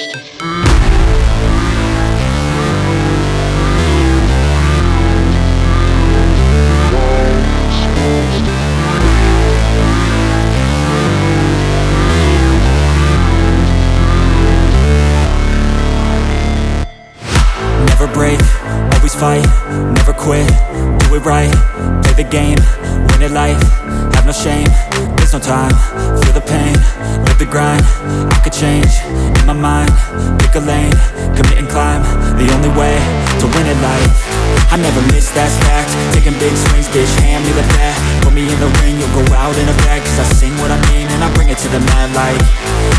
Never break, always fight, never quit, do it right, play the game, win it life, have no shame, there's no time, feel the pain, live the grind, I could change, in my mind, pick a lane, commit and climb, the only way to win it life. I never miss, that's fact, taking big swings, bitch, hand me the bat, put me in the ring, you'll go out in a bag, cause I sing what I mean and I bring it to the mad light.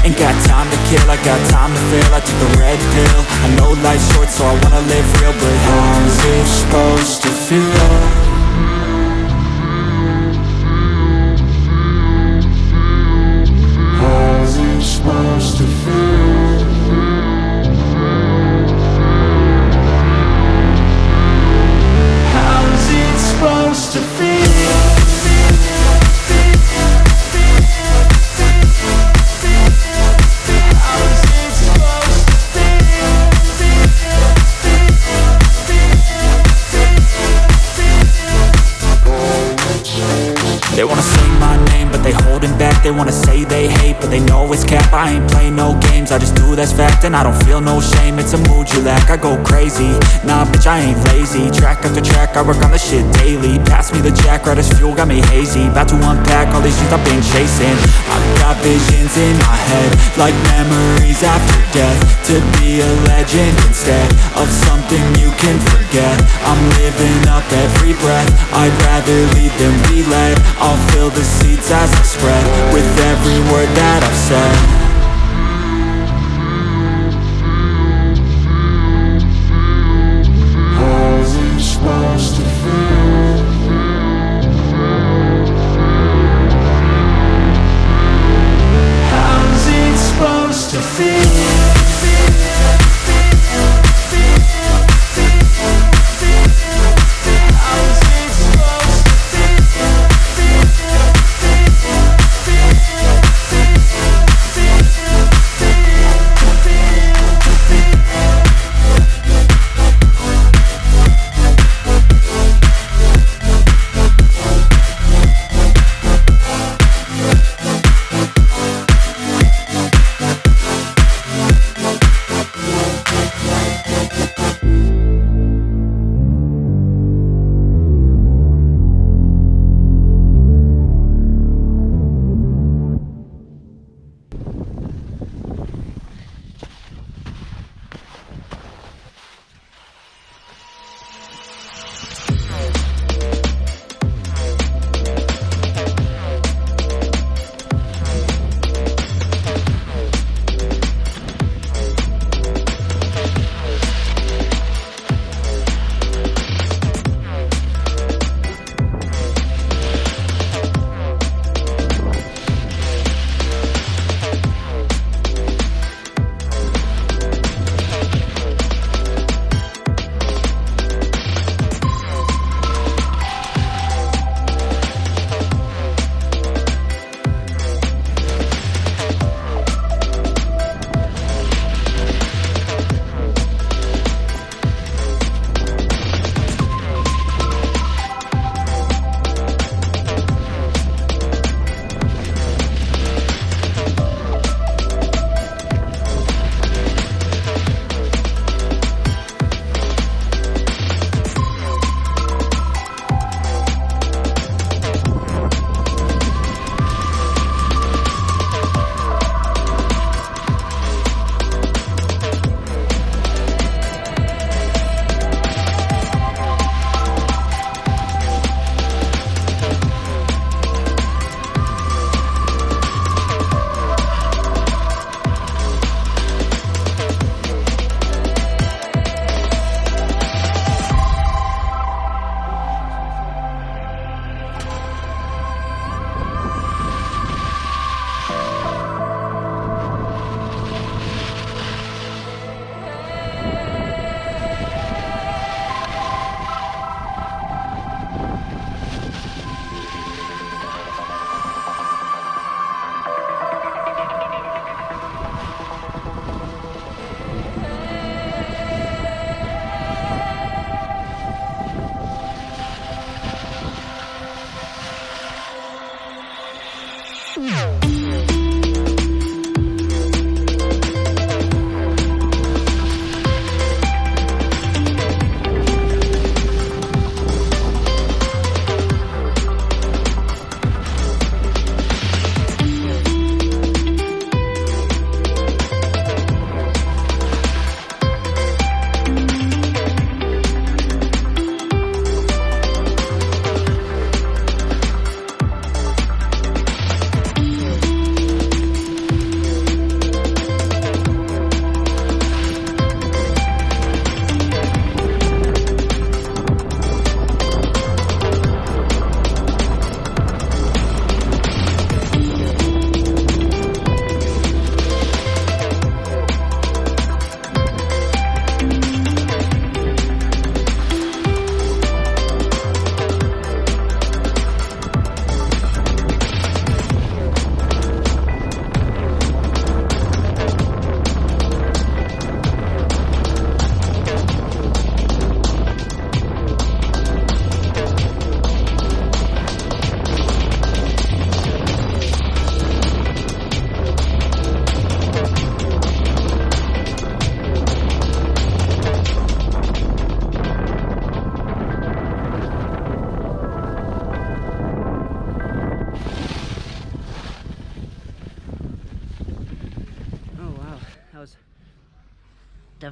Ain't got time to kill, I got time to feel, I took the red pill, I know life's short so I wanna live real, but how's it supposed to feel? How's it supposed to feel? How's it supposed to feel? They wanna say my name, but they holding back. They wanna say they hate, but they know it's cap. I ain't play no games, I just do that's fact. And I don't feel no shame, it's a mood you lack. I go crazy, nah bitch I ain't lazy. Track after track, I work on this shit daily. Pass me the jack, right as fuel, got me hazy. About to unpack all these things I've been chasing. I've got visions in my head, like memories after death. To be a legend instead of something you can forget. I'm living up every breath, I'd rather lead than be led. I'll fill the seeds as I spread, with every word that I've said. How's it supposed to feel? How's it supposed to feel?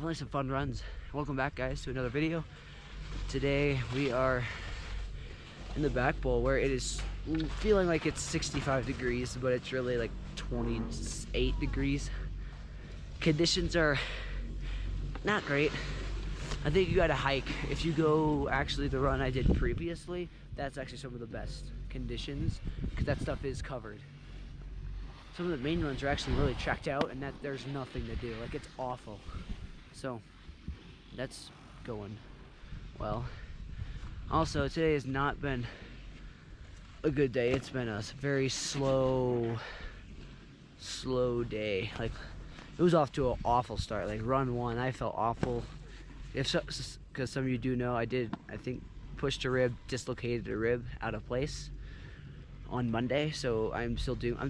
definitely some fun runs. Welcome back, guys, to another video. Today we are in the back bowl where it is feeling like it's 65 degrees, but it's really like 28 degrees. Conditions are not great. I think you gotta hike. If you go actually the run I did previously, that's actually some of the best conditions because that stuff is covered. Some of the main runs are actually really tracked out and that there's nothing to do. Like, it's awful. So that's going well. Also, today has not been a good day. It's been a very slow day. Like, it was off to an awful start. Like, run one, I felt awful. Because some of you do know, I think, pushed a rib, dislocated a rib out of place on Monday. So I'm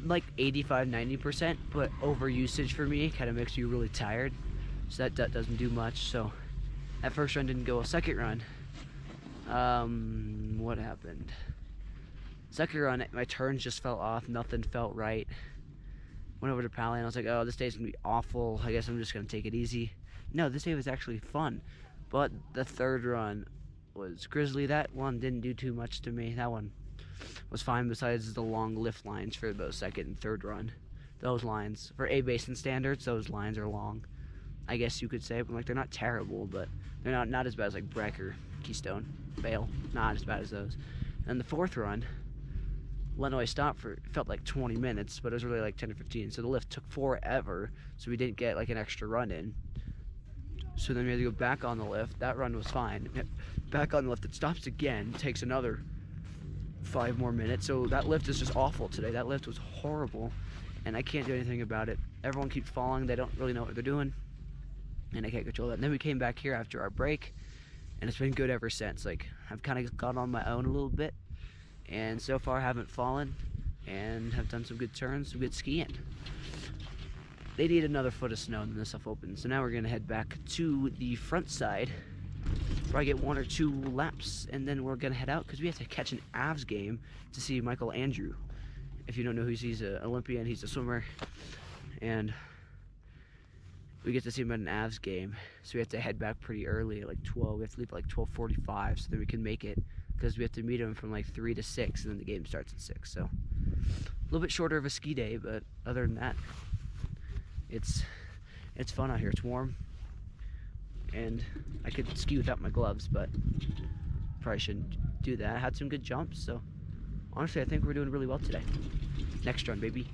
like 85-90%, but over usage for me kind of makes you really tired. So that doesn't do much. So that first run didn't go. Second run, what happened? Second run, my turns just fell off. Nothing felt right. Went over to Pally and I was like, oh, this day's gonna be awful. I guess I'm just gonna take it easy. No, this day was actually fun. But the third run was grizzly. That one didn't do too much to me. That one was fine besides the long lift lines for the second and third run. Those lines, for A basin standards, those lines are long, I guess you could say. But like, they're not terrible, but they're not as bad as like Breck or Keystone, Vale. Not as bad as those. And the fourth run, Lenoy stopped for, felt like 20 minutes, but it was really like 10 or 15. So the lift took forever, so we didn't get like an extra run in. So then we had to go back on the lift. That run was fine. Back on the lift, it stops again, takes another 5 more minutes. So that lift is just awful today. That lift was horrible, and I can't do anything about it. Everyone keeps falling. They don't really know what they're doing, and I can't control that. And then we came back here after our break, and it's been good ever since. Like, I've kind of gone on my own a little bit, and so far haven't fallen, and have done some good turns, some good skiing. They need another foot of snow and then this stuff opens. So now we're gonna head back to the front side, probably get 1 or 2 laps, and then we're gonna head out because we have to catch an Avs game to see Michael Andrew. If you don't know who he's an Olympian, he's a swimmer, and we get to see him at an Avs game. So we have to head back pretty early at like 12. We have to leave at like 12:45 so that we can make it, because we have to meet him from like 3 to 6, and then the game starts at 6. So a little bit shorter of a ski day, but other than that, it's fun out here. It's warm, and I could ski without my gloves, but probably shouldn't do that. I had some good jumps, so honestly I think we're doing really well today. Next run, baby.